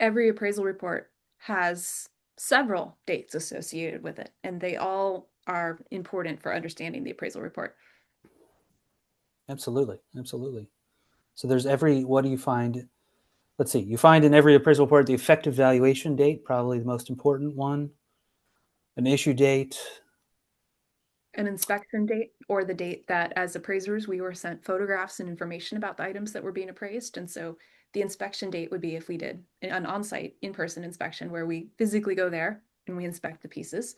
Every appraisal report has several dates associated with it, and they all are important for understanding the appraisal report. Absolutely, absolutely. So there's every. What do you find? Let's see. You find in every appraisal report the effective valuation date, probably the most important one, an issue date. An inspection date or the date that, as appraisers, we were sent photographs and information about the items that were being appraised. And so the inspection date would be if we did an on-site in-person inspection where we physically go there and we inspect the pieces.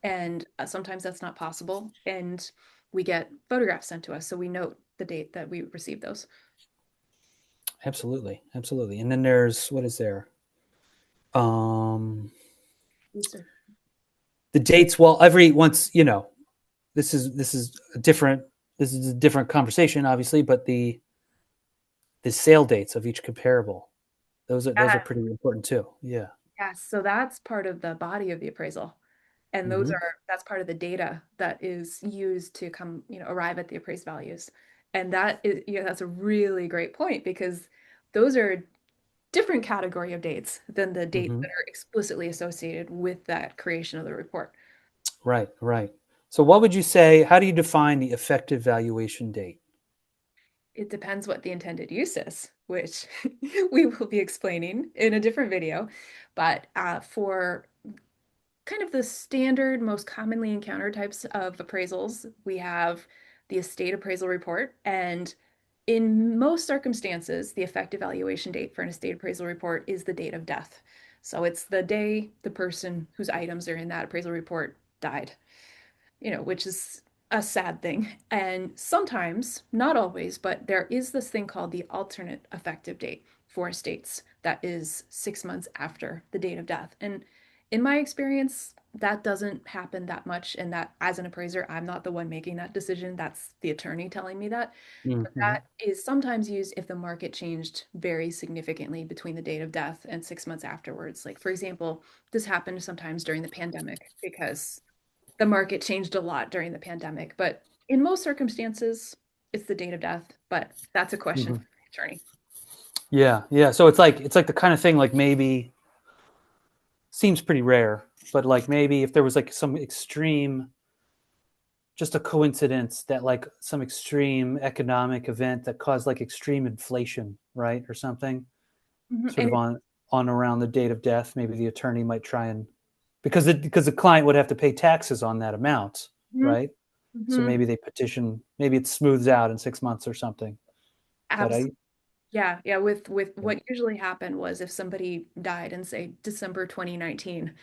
And sometimes that's not possible. And we get photographs sent to us. So we note the date that we received those. Absolutely, absolutely. And then there's what is there? Um, Research. the dates. Well, every once this is a different conversation, obviously, but the sale dates of each comparable. Those are Yeah. pretty important too. Yeah. Yes. So that's part of the body of the appraisal. And Mm-hmm. that's part of the data that is used to come, arrive at the appraised values. And that is, that's a really great point because those are a different category of dates than the dates Mm-hmm. that are explicitly associated with that creation of the report. Right. Right. So, what would you say? How do you define the effective valuation date? It depends what the intended use is, which we will be explaining in a different video. But for kind of the standard, most commonly encountered types of appraisals, we have the estate appraisal report. And in most circumstances, the effective valuation date for an estate appraisal report is the date of death. So it's the day the person whose items are in that appraisal report died, which is a sad thing. And sometimes, not always, but there is this thing called the alternate effective date for estates that is 6 months after the date of death. And in my experience, that doesn't happen that much. And that, as an appraiser, I'm not the one making that decision. That's the attorney telling me that. But Mm-hmm. that is sometimes used if the market changed very significantly between the date of death and 6 months afterwards. Like, for example, this happened sometimes during the pandemic because the market changed a lot during the pandemic, but in most circumstances, it's the date of death. But that's a question Mm-hmm. for the attorney. Yeah. Yeah. So it's like the kind of thing like maybe seems pretty rare, but like maybe if there was like some extreme, just a coincidence that like some extreme economic event that caused like extreme inflation, right, or something, Mhm. sort And of on around the date of death, maybe the attorney might try and because the client would have to pay taxes on that amount, mhm, right? So mhm, maybe they petition, maybe it smooths out in 6 months or something. But abs- I, yeah, yeah. With yeah, what usually happened was if somebody died in say December 2019,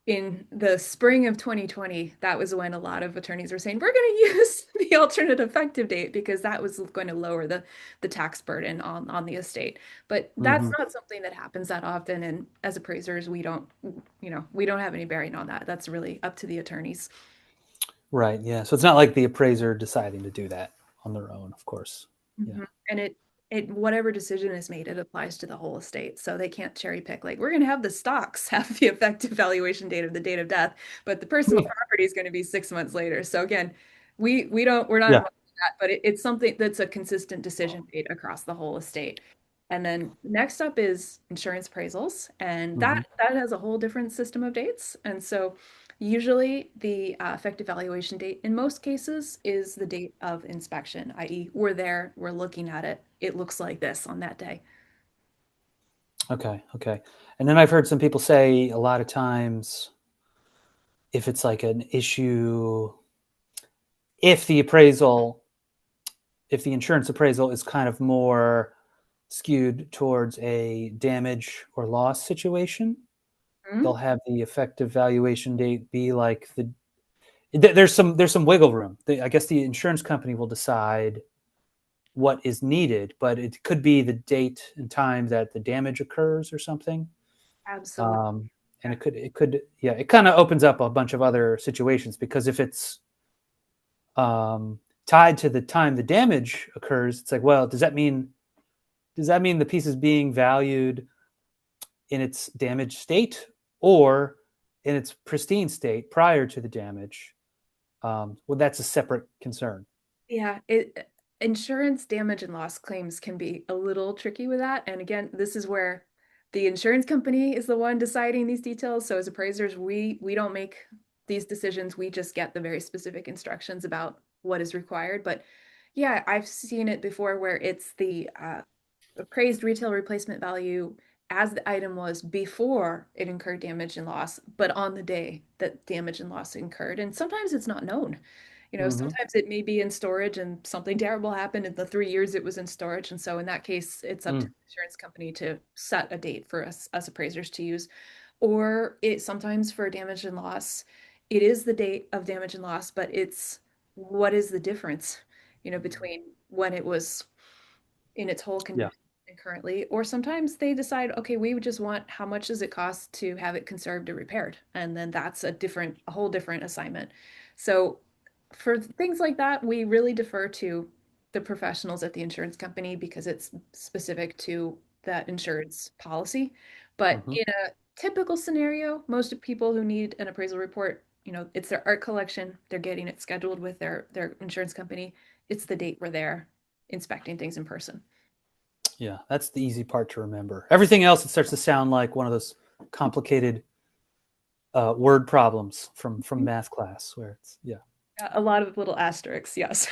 in the spring of 2020, that was when a lot of attorneys were saying, we're going to use the alternate effective date because that was going to lower the tax burden on the estate. But that's mm-hmm. not something that happens that often. And as appraisers, we don't have any bearing on that. That's really up to the attorneys. Right, yeah. So it's not like the appraiser deciding to do that on their own, of course. Yeah. Mhm. And it whatever decision is made, it applies to the whole estate. So they can't cherry pick like we're going to have the stocks have the effective valuation date of the date of death, but the personal property is going to be 6 months later. So again, we're not Yeah. involved in that, but it's something that's a consistent decision made across the whole estate. And then next up is insurance appraisals, and that Mm-hmm. that has a whole different system of dates. And so usually, the effective valuation date in most cases is the date of inspection, i.e., we're there, we're looking at it, it looks like this on that day. Okay. Okay. And then I've heard some people say a lot of times if it's like an issue, if the appraisal, if the insurance appraisal is kind of more skewed towards a damage or loss situation, they'll Mhm. have the effective valuation date be like there's some wiggle room. I guess the insurance company will decide what is needed, but it could be the date and time that the damage occurs or something. Absolutely. Um, and Yeah. it could, yeah, it kind of opens up a bunch of other situations because if it's tied to the time the damage occurs, it's like, well, does that mean the piece is being valued in its damaged state or in its pristine state prior to the damage? Well, that's a separate concern. Yeah, insurance damage and loss claims can be a little tricky with that. And again, this is where the insurance company is the one deciding these details. So as appraisers, we don't make these decisions. We just get the very specific instructions about what is required. But yeah, I've seen it before where it's the appraised retail replacement value as the item was before it incurred damage and loss, but on the day that damage and loss incurred. And sometimes it's not known. Hmm. Sometimes it may be in storage and something terrible happened in the 3 years it was in storage. And so in that case, it's up to Mm. the insurance company to set a date for us appraisers to use. Or it sometimes for damage and loss, it is the date of damage and loss, but it's what is the difference, between when it was in its whole Yeah. condition currently, or sometimes they decide, okay, we would just want how much does it cost to have it conserved or repaired, and then that's a whole different assignment. So for things like that, we really defer to the professionals at the insurance company because it's specific to that insurance policy. But Hmm. in a typical scenario, most people who need an appraisal report, it's their art collection, they're getting it scheduled with their insurance company. It's the date where they're inspecting things in person. Yeah, that's the easy part to remember. Everything else, it starts to sound like one of those complicated word problems from math class, where it's yeah, Yeah, a lot of little asterisks, yes.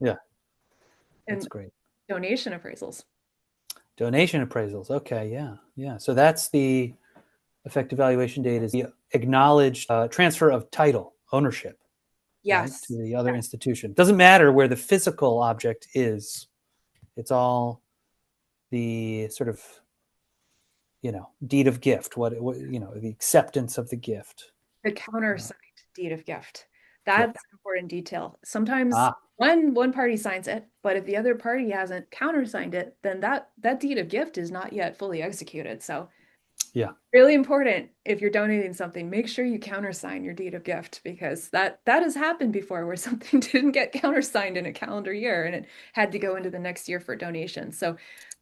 yeah, that's And great. donation appraisals. Donation appraisals. Okay, yeah, yeah. So that's the effective valuation date is the acknowledged transfer of title ownership, right, to Yes. the other institution. Doesn't matter where the physical object is. It's all the sort of deed of gift. What the acceptance of the gift. The Uh, countersigned deed of gift. yeah. That's an important detail. Sometimes Ah. one party signs it, but if the other party hasn't countersigned it, then that deed of gift is not yet fully executed. So Yeah. really important if you're donating something, make sure you countersign your deed of gift because that has happened before where something didn't get countersigned in a calendar year and it had to go into the next year for donation. So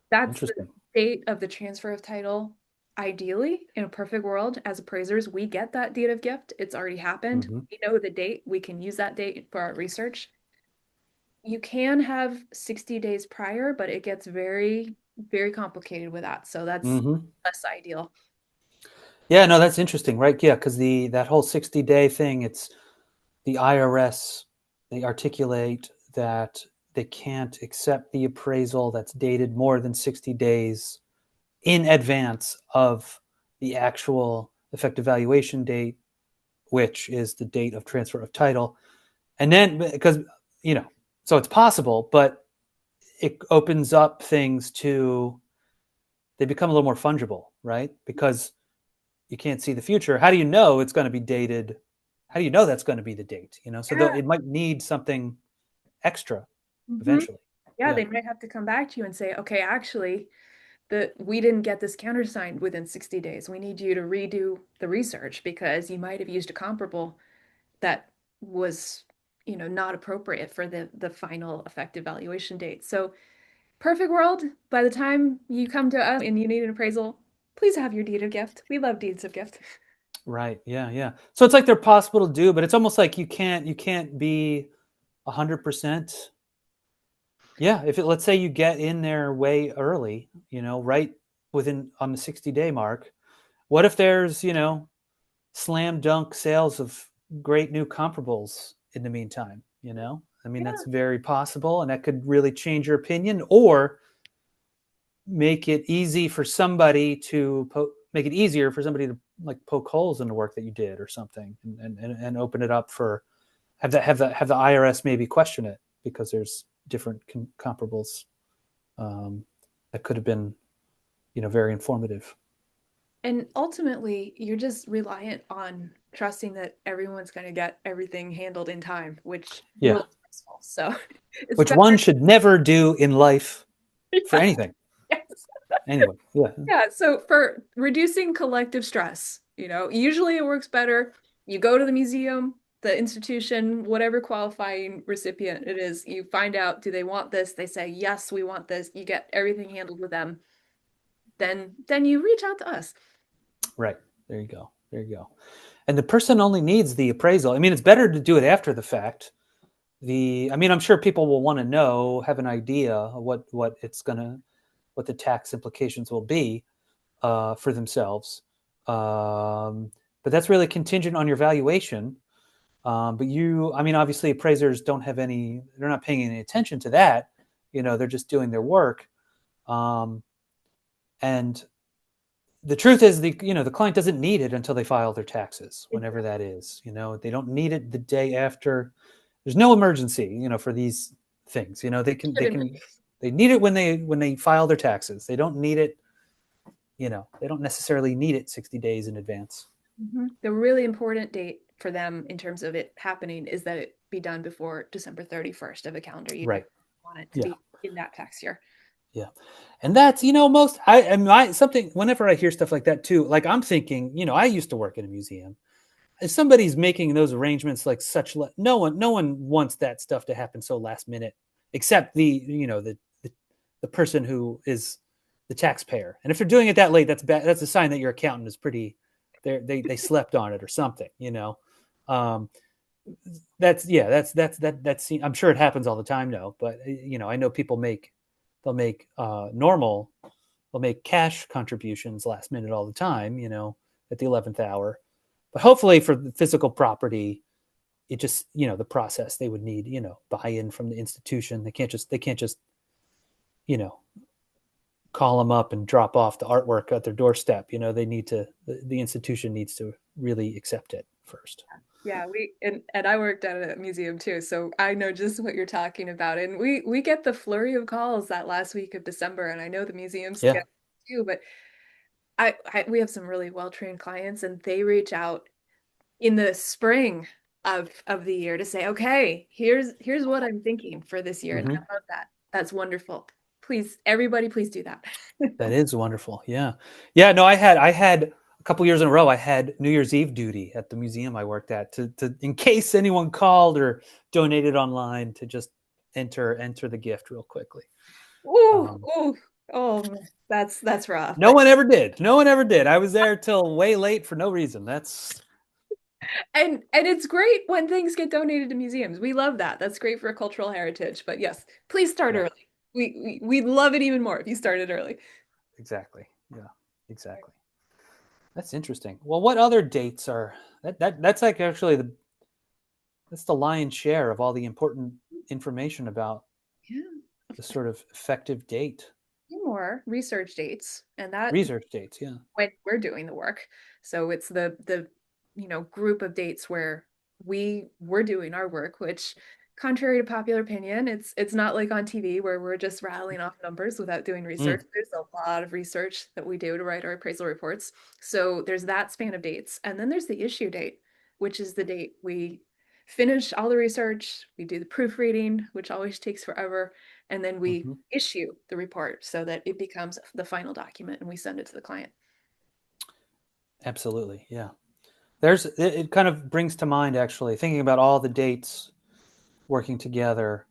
that's the Interesting. date of the transfer of title. Ideally, in a perfect world, as appraisers, we get that deed of gift. It's already happened. Hmm. We know the date. We can use that date for our research. You can have 60 days prior, but it gets very, very complicated with that. So that's Hmm. less ideal. Yeah. No, that's interesting, right? Yeah, because the that whole 60-day thing, it's the IRS. They articulate that they can't accept the appraisal that's dated more than 60 days in advance of the actual effective valuation date, which is the date of transfer of title. And then because you know, so it's possible, but it opens up things to they become a little more fungible, right? Because you can't see the future. How do you know it's going to be dated? How do you know that's going to be the date? So Yeah. it might need something extra Hmm. eventually. Yeah, Yeah, they might have to come back to you and say, okay, actually, we didn't get this countersigned within 60 days. We need you to redo the research because you might have used a comparable that was, not appropriate for the final effective valuation date. So, perfect world, by the time you come to us and you need an appraisal, please have your deed of gift. We love deeds of gift. right. Yeah, yeah. So it's like they're possible to do, but it's almost like you can't be 100%. Yeah, if let's say you get in there way early, right within on the 60-day mark. What if there's slam dunk sales of great new comparables in the meantime? I mean, Yeah. that's very possible, and that could really change your opinion, or make it easy for somebody to make it easier for somebody to like poke holes in the work that you did or something, and open it up for have the IRS maybe question it because there's different comparables that could have been very informative. And ultimately, you're just reliant on trusting that everyone's going to get everything handled in time, which Yeah, really stressful. So it's which better. one should never do in life for Yeah. anything. Yes. Anyway, yeah. Yeah. So for reducing collective stress, usually it works better. You go to the museum, the institution, whatever qualifying recipient it is, you find out, do they want this? They say, yes, we want this. You get everything handled with them. Then you reach out to us. Right. There you go. There you go. And the person only needs the appraisal. I mean, it's better to do it after the fact. I mean, I'm sure people will want to know, have an idea of what the tax implications will be. for themselves. Um, but that's really contingent on your valuation. But I mean, obviously, appraisers don't have any, they're not paying any attention to that. They're just doing their work. Um, and the truth is, the client doesn't need it until they file their taxes, whenever Exactly. that is. They don't need it the day after. There's no emergency, for these things. Shouldn't They need it when they file their taxes. They don't need it. They don't necessarily need it 60 days in advance. The really important date for them in terms of it happening is that it be done before December 31st of a calendar year. Right. Want it to Yeah. be in that tax year. Yeah. And that's, most, I am I something whenever I hear stuff like that too, like I'm thinking, I used to work in a museum. If somebody's making those arrangements like no one wants that stuff to happen so last minute, except the person who is the taxpayer. And if they're doing it that late, that's bad. That's a sign that your accountant is pretty, they slept on it or something. Um, that's I'm sure it happens all the time now, but I know people they'll make they'll make cash contributions last minute all the time, at the 11th hour. But hopefully for the physical property, it just, the process they would need, buy-in from the institution. They can't just, you know, call them up and drop off the artwork at their doorstep. The institution needs to really accept it first. Yeah, and I worked at a museum too, so I know just what you're talking about. And we get the flurry of calls that last week of December, and I know the museums Yeah. get too, but we have some really well-trained clients, and they reach out in the spring of the year to say, okay, here's what I'm thinking for this year. And Mm-hmm. I love that. That's wonderful. Please, everybody, please do that. That is wonderful. Yeah. Yeah. No, I had a couple years in a row, I had New Year's Eve duty at the museum I worked at to in case anyone called or donated online to just enter the gift real quickly. Ooh, Um, ooh, oh, man, that's rough. no But one ever did. No one ever did. I was there till way late for no reason. That's and it's great when things get donated to museums. We love that. That's great for cultural heritage. But yes, please start yeah, early. We'd love it even more if you started early. exactly. Yeah, exactly. That's interesting. Well, what other dates are that's like actually that's the lion's share of all the important information about Yeah. the sort of effective date. More research dates, and that Research dates, yeah. when we're doing the work. So it's the group of dates where we're doing our work, which contrary to popular opinion, it's not like on TV where we're just rattling off numbers without doing Mm, research. There's a lot of research that we do to write our appraisal reports. So there's that span of dates. And then there's the issue date, which is the date we finish all the research, we do the proofreading, which always takes forever, and then we hmm issue the report so that it becomes the final document and we send it to the client. Absolutely, yeah. It kind of brings to mind actually thinking about all the dates working together.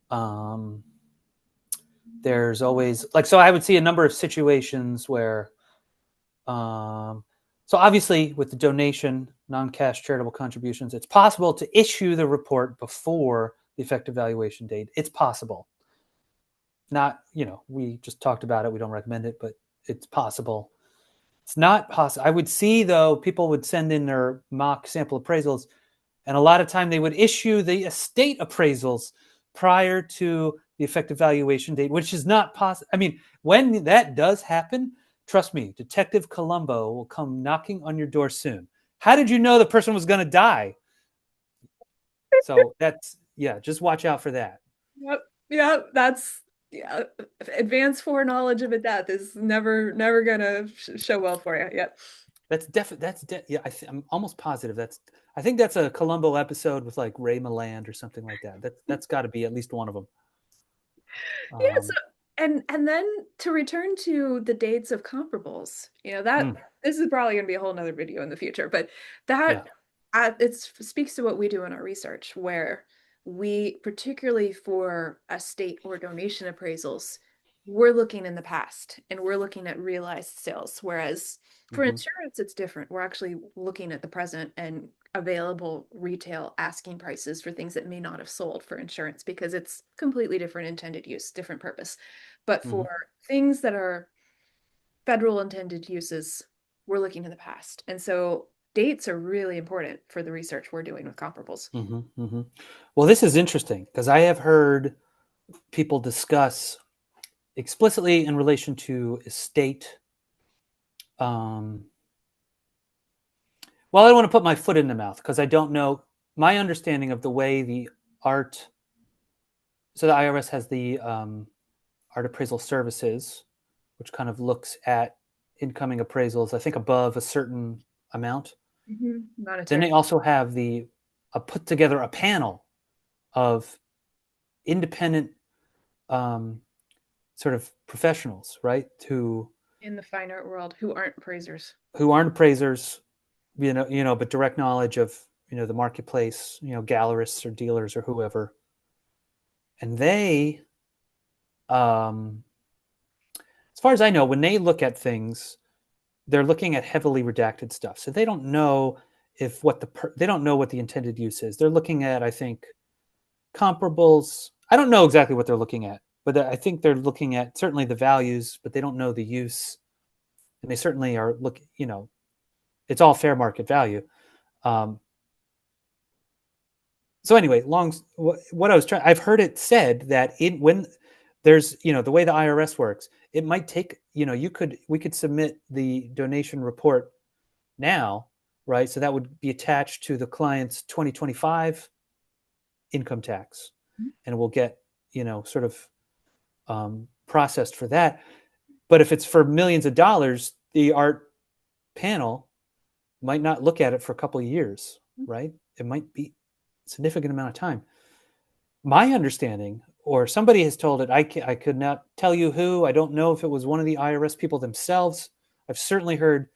Um, there's always like so I would see a number of situations where um, so obviously with the donation non-cash charitable contributions it's possible to issue the report before the effective valuation date. It's possible. Not, we just talked about it, we don't recommend it, but it's possible. It's not possible. I would see though people would send in their mock sample appraisals, and a lot of time they would issue the estate appraisals prior to the effective valuation date, which is not possible. I mean, when that does happen, trust me, Detective Columbo will come knocking on your door soon. How did you know the person was going to die? So that's, yeah, just watch out for that. Yep. Yep. That's yeah. Advanced foreknowledge of a death is never gonna show well for you. Yep. Yeah, I'm almost positive I think that's a Columbo episode with like Ray Milland or something like that. That's got to be at least one of them. Yeah. So, Um, and then to return to the dates of comparables, that mm, this is probably gonna be a whole nother video in the future, but yeah. that it speaks to what we do in our research, where we, particularly for estate or donation appraisals, we're looking in the past and we're looking at realized sales. Whereas for hmm insurance, it's different. We're actually looking at the present and available retail asking prices for things that may not have sold for insurance because it's completely different intended use, different purpose. But hmm for things that are federal intended uses, we're looking in the past. And so dates are really important for the research we're doing with comparables. Hmm. Hmm. Well, this is interesting because I have heard people discuss explicitly in relation to estate. Um, well, I don't want to put my foot in the mouth because I don't know my understanding of the way the art. So the IRS has the art appraisal services, which kind of looks at incoming appraisals. I think above a certain amount. Then Monetary. they also have the put together a panel of independent um, sort of professionals, right? In the fine art world who aren't appraisers. Who aren't appraisers, but direct knowledge of the marketplace, gallerists or dealers or whoever, and they, um, as far as I know, when they look at things, they're looking at heavily redacted stuff, so they don't know if what they don't know what the intended use is. They're looking at, I think, comparables. I don't know exactly what they're looking at, but I think they're looking at certainly the values, but they don't know the use, and they certainly are looking. It's all fair market value. Um, so anyway, what I was trying, I've heard it said that when there's the way the IRS works, it might take we could submit the donation report now, right? So that would be attached to the client's 2025 income tax, and we'll get sort of processed for that. But if it's for millions of dollars, the art panel might not look at it for a couple of years, right? It might be a significant amount of time. My understanding, or somebody has told it, I could not tell you who. I don't know if it was one of the IRS people themselves. I've certainly heard,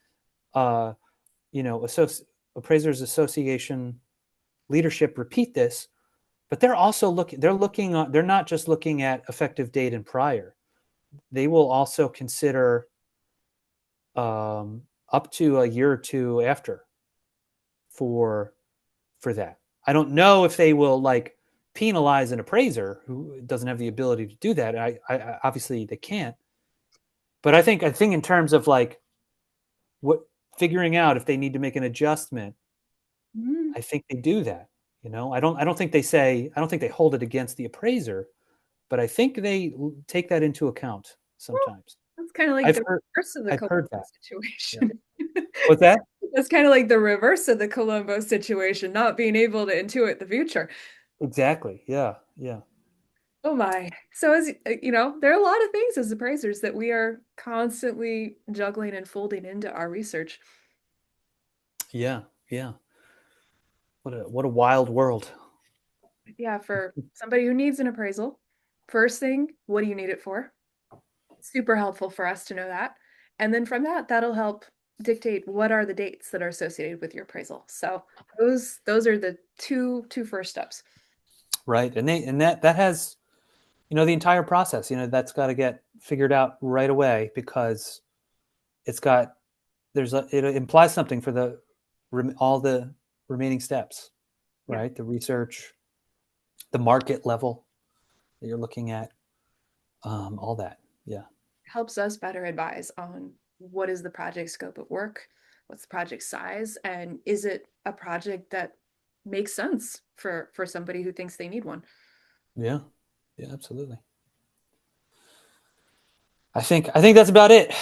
uh, Appraisers Association leadership repeat this, but they're also looking. They're looking on. They're not just looking at effective date and prior. They will also consider up to a year or two after for that. I don't know if they will like penalize an appraiser who doesn't have the ability to do that. I obviously they can't. But I think in terms of like what figuring out if they need to make an adjustment, Mm. I think they do that. I don't think they say I don't think they hold it against the appraiser, but I think they take that into account Well, sometimes. that's kind of like I've the heard reverse of the I've heard Colombo that. Yeah. situation. What's that? That's kind of like the reverse of the Colombo situation, not being able to intuit the future. Exactly. Yeah. Yeah. Oh my. So as you know, there are a lot of things as appraisers that we are constantly juggling and folding into our research. Yeah. Yeah. What a wild world. Yeah, for somebody who needs an appraisal, first thing, what do you need it for? Super helpful for us to know that. And then from that, that'll help dictate what are the dates that are associated with your appraisal. So those are the two first steps. Right. And that has the entire process, that's got to get figured out right away because it's got it implies something for all the remaining steps, Yeah. right? The research, the market level that you're looking at, all that. Yeah. Helps us better advise on what is the project scope of work, what's the project size, and is it a project that makes sense for somebody who thinks they need one. Yeah. Yeah, absolutely. I think that's about it.